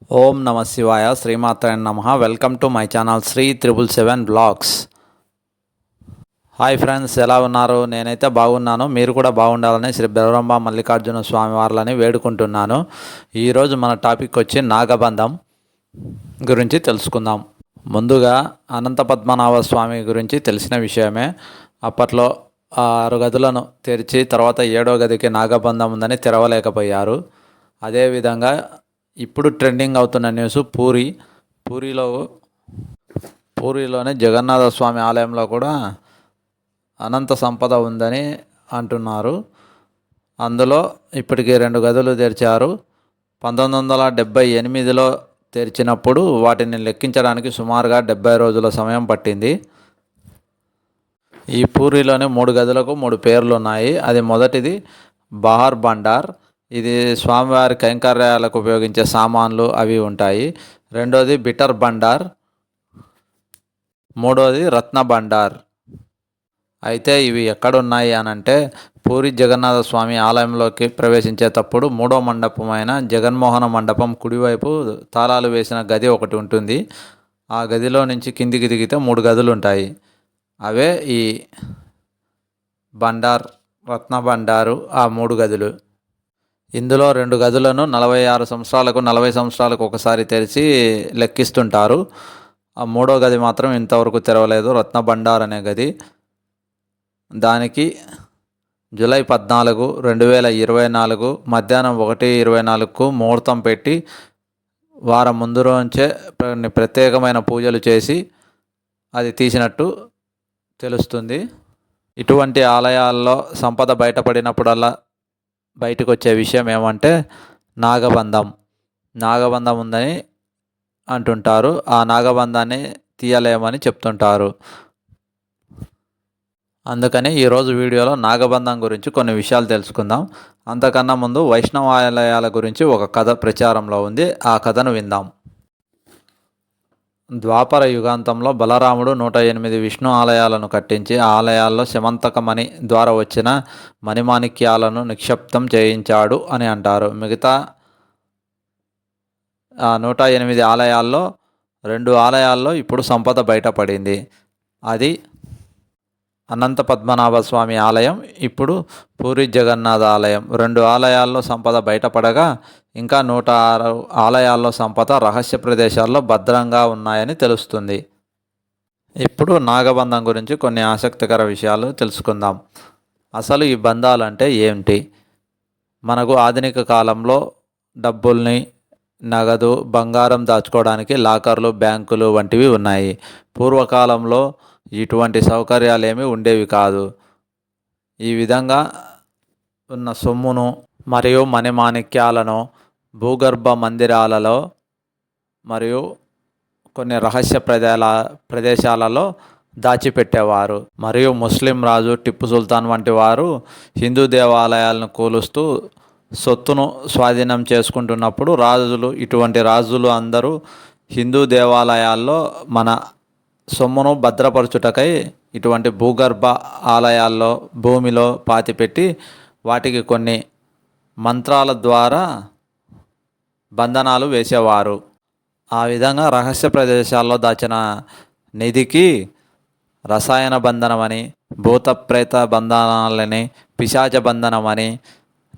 ఓం నమ శివాయ శ్రీమాత్రే నమః. Welcome to my channel Shri 777 blogs. Hi friends, ఎలా ఉన్నారు? నేనైతే బాగున్నాను. మీరు కూడా బాగుండాలని శ్రీ బెరవంబ మల్లికార్జున స్వామి వారిని వేడుకుంటున్నాను. ఈరోజు మన టాపిక్ వచ్చి నాగబంధం గురించి తెలుసుకుందాం. ముందుగా అనంత పద్మనాభ స్వామి గురించి తెలిసిన విషయమే. అప్పట్లో 6 గదులను తెరిచి తర్వాత 7వ గదికి నాగబంధం ఉందని తెరవలేకపోయారు. అదేవిధంగా ఇప్పుడు ట్రెండింగ్ అవుతున్న న్యూస్ పూరిలోనే జగన్నాథ స్వామి ఆలయంలో కూడా అనంత సంపద ఉందని అంటున్నారు. అందులో ఇప్పటికీ 2 గదులు తెరిచారు. 1978లో తెరిచినప్పుడు వాటిని లెక్కించడానికి సుమారుగా 70 రోజుల సమయం పట్టింది. ఈ పూరిలోని 3 గదులకు 3 పేర్లు ఉన్నాయి. అది మొదటిది బహార్ బండార్. ఇది స్వామివారి కైంకర్యాలకు ఉపయోగించే సామాన్లు అవి ఉంటాయి. రెండోది బిటర్ బండార్. మూడోది రత్న బండార్. అయితే ఇవి ఎక్కడున్నాయి అనంటే పూరి జగన్నాథ స్వామి ఆలయంలోకి ప్రవేశించేటప్పుడు 3వ మండపమైన జగన్మోహన మండపం కుడివైపు తాళాలు వేసిన గది ఒకటి ఉంటుంది. ఆ గదిలో నుంచి కిందికి దిగితే 3 గదులు ఉంటాయి. అవే ఈ బండార్, రత్న బండారు, ఆ 3 గదులు. ఇందులో 2 గదులను 46 సంవత్సరాలకు 40 సంవత్సరాలకు ఒకసారి తెరిచి లెక్కిస్తుంటారు. ఆ 3వ గది మాత్రం ఇంతవరకు తెరవలేదు, రత్న బండార్ అనే గది. దానికి జూలై 14, 2024 మధ్యాహ్నం 1:24కు ముహూర్తం పెట్టి వారం ముందు నుంచే ప్రత్యేకమైన పూజలు చేసి అది తీసినట్టు తెలుస్తుంది. ఇటువంటి ఆలయాల్లో సంపద బయటపడినప్పుడల్లా బయటకు వచ్చే విషయం ఏమంటే నాగబంధం ఉందని అంటుంటారు. ఆ నాగబంధాన్ని తీయలేమని చెప్తుంటారు. అందుకని ఈరోజు వీడియోలో నాగబంధం గురించి కొన్ని విషయాలు తెలుసుకుందాం. అంతకన్నా ముందు వైష్ణవ ఆలయాల గురించి ఒక కథ ప్రచారంలో ఉంది. ఆ కథను విందాం. ద్వాపర యుగాంతంలో బలరాముడు 108 విష్ణు ఆలయాలను కట్టించి ఆ ఆలయాల్లో శమంతకమణి ద్వారా వచ్చిన మణిమాణిక్యాలను నిక్షిప్తం చేయించాడు అని అంటారు. మిగతా 108 ఆలయాల్లో 2 ఆలయాల్లో ఇప్పుడు సంపద బయటపడింది. అది అనంత పద్మనాభ స్వామి ఆలయం, ఇప్పుడు పూరి జగన్నాథ ఆలయం. 2 ఆలయాల్లో సంపద బయటపడగా ఇంకా 106 ఆలయాల్లో సంపద రహస్య ప్రదేశాల్లో భద్రంగా ఉన్నాయని తెలుస్తుంది. ఇప్పుడు నాగబంధం గురించి కొన్ని ఆసక్తికర విషయాలు తెలుసుకుందాం. అసలు ఈ బంధాలు అంటే ఏమిటి? మనకు ఆధునిక కాలంలో డబ్బుల్ని, నగదు, బంగారం దాచుకోవడానికి లాకర్లు, బ్యాంకులు వంటివి ఉన్నాయి. పూర్వకాలంలో ఇటువంటి సౌకర్యాలు ఏమీ ఉండేవి కాదు. ఈ విధంగా ఉన్న సొమ్మును మరియు మణిమాణిక్యాలను భూగర్భ మందిరాలలో మరియు కొన్ని రహస్య ప్రదేశాలలో దాచిపెట్టేవారు. మరియు ముస్లిం రాజు టిప్పు సుల్తాన్ వంటి వారు హిందూ దేవాలయాలను కూలుస్తూ సొత్తును స్వాధీనం చేసుకుంటున్నప్పుడు ఇటువంటి రాజులు అందరూ హిందూ దేవాలయాల్లో మన సొమ్మును భద్రపరచుటకై ఇటువంటి భూగర్భ ఆలయాల్లో భూమిలో పాతిపెట్టి వాటికి కొన్ని మంత్రాల ద్వారా బంధనాలు వేసేవారు. ఆ విధంగా రహస్య ప్రదేశాల్లో దాచిన నిధికి రసాయన బంధనమని, భూత ప్రేత బంధనాలని, పిశాచ బంధనమని,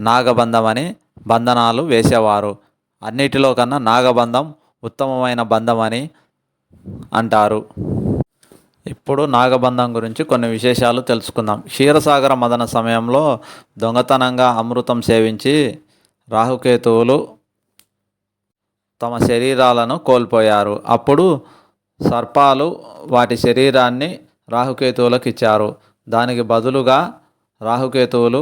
నాగబంధమని బంధనాలు వేసేవారు. అన్నిటిలో కన్నా నాగబంధం ఉత్తమమైన బంధం అని అంటారు. ఇప్పుడు నాగబంధం గురించి కొన్ని విశేషాలు తెలుసుకుందాం. క్షీరసాగర మదన సమయంలో దొంగతనంగా అమృతం సేవించి రాహుకేతువులు తమ శరీరాలను కోల్పోయారు. అప్పుడు సర్పాలు వాటి శరీరాన్ని రాహుకేతువులకు ఇచ్చారు. దానికి బదులుగా రాహుకేతువులు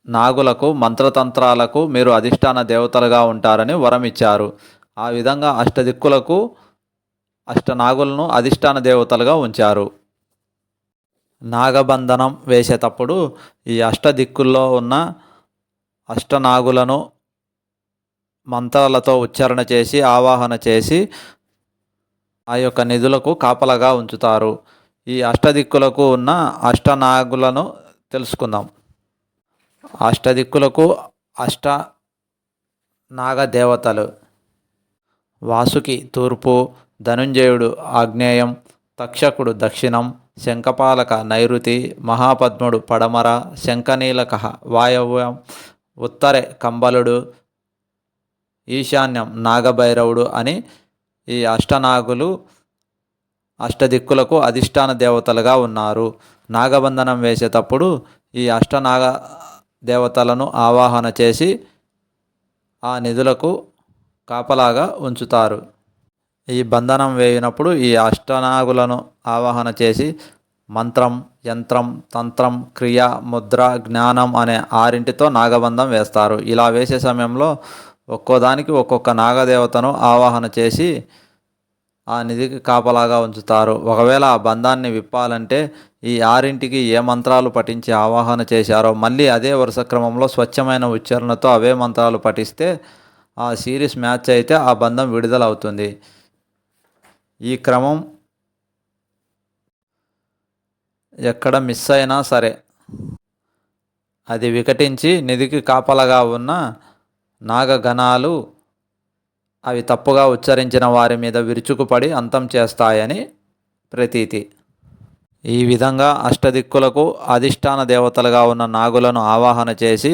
నాగులకు మంత్రతంత్రాలకు మీరు అధిష్టాన దేవతలుగా ఉంటారని వరం ఇచ్చారు. ఆ విధంగా అష్టనాగులను అధిష్టాన దేవతలుగా ఉంచారు. నాగబంధనం వేసేటప్పుడు ఈ అష్టదిక్కుల్లో ఉన్న అష్టనాగులను మంత్రాలతో ఉచ్చారణ చేసి ఆవాహన చేసి ఆ యొక్క నిధులకు కాపలాగా ఉంచుతారు. ఈ అష్టదిక్కులకు ఉన్న అష్టనాగులను తెలుసుకుందాం. అష్టదిక్కులకు నాగ దేవతలు. వాసుకి తూర్పు, ధనుంజయుడు ఆగ్నేయం, తక్షకుడు దక్షిణం, శంఖపాలక నైరుతి, మహాపద్ముడు పడమర, శంఖనీలక వాయవ్యం, ఉత్తరే కంబలుడు, ఈశాన్యం నాగభైరవుడు అని ఈ అష్టనాగులు అష్టదిక్కులకు అధిష్టాన దేవతలుగా ఉన్నారు. నాగబంధనం వేసేటప్పుడు ఈ అష్టనాగ దేవతలను ఆవాహన చేసి ఆ నిధులకు కాపలాగా ఉంచుతారు. ఈ బంధనం వేయినప్పుడు ఈ అష్టనాగులను ఆవాహన చేసి మంత్రం, యంత్రం, తంత్రం, క్రియ, ముద్ర, జ్ఞానం అనే 6టితో నాగబంధం వేస్తారు. ఇలా వేసే సమయంలో ఒక్కోదానికి ఒక్కొక్క నాగదేవతను ఆవాహన చేసి ఆ నిధికి కాపలాగా ఉంచుతారు. ఒకవేళ ఆ బంధాన్ని విప్పాలంటే ఈ 6టికి ఏ మంత్రాలు పఠించి ఆవాహన చేశారో మళ్ళీ అదే వరుస క్రమంలో స్వచ్ఛమైన ఉచ్చారణతో అవే మంత్రాలు పఠిస్తే ఆ సిరీస్ మ్యాచ్ అయితే ఆ బంధం విడుదలవుతుంది. ఈ క్రమం ఎక్కడ మిస్ అయినా సరే అది వికటించి నిధికి కాపలాగా ఉన్న నాగగణాలు అవి తప్పుగా ఉచ్చరించిన వారి మీద విరుచుకుపడి అంతం చేస్తాయని ప్రతీతి. ఈ విధంగా అష్టదిక్కులకు అధిష్టాన దేవతలుగా ఉన్న నాగులను ఆవాహన చేసి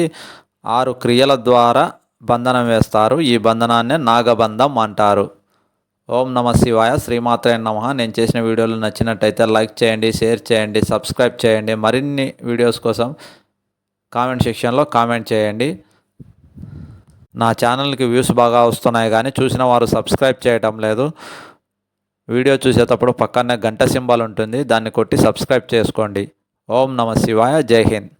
6 క్రియల ద్వారా బంధనం వేస్తారు. ఈ బంధనాన్నే నాగబంధం అంటారు. ఓం నమ శివాయ. శ్రీమాత్రే నమః. నేను చేసిన వీడియోలు నచ్చినట్టయితే లైక్ చేయండి, షేర్ చేయండి, సబ్స్క్రైబ్ చేయండి. మరిన్ని వీడియోస్ కోసం కామెంట్ సెక్షన్లో కామెంట్ చేయండి. నా ఛానల్కి వ్యూస్ బాగా వస్తున్నాయి కానీ చూసిన వారు సబ్స్క్రైబ్ చేయటం లేదు. వీడియో చూసేటప్పుడు పక్కనే గంట సింబల్ ఉంటుంది, దాన్ని కొట్టి సబ్స్క్రైబ్ చేసుకోండి. ఓం నమ శివాయ. జై హింద్.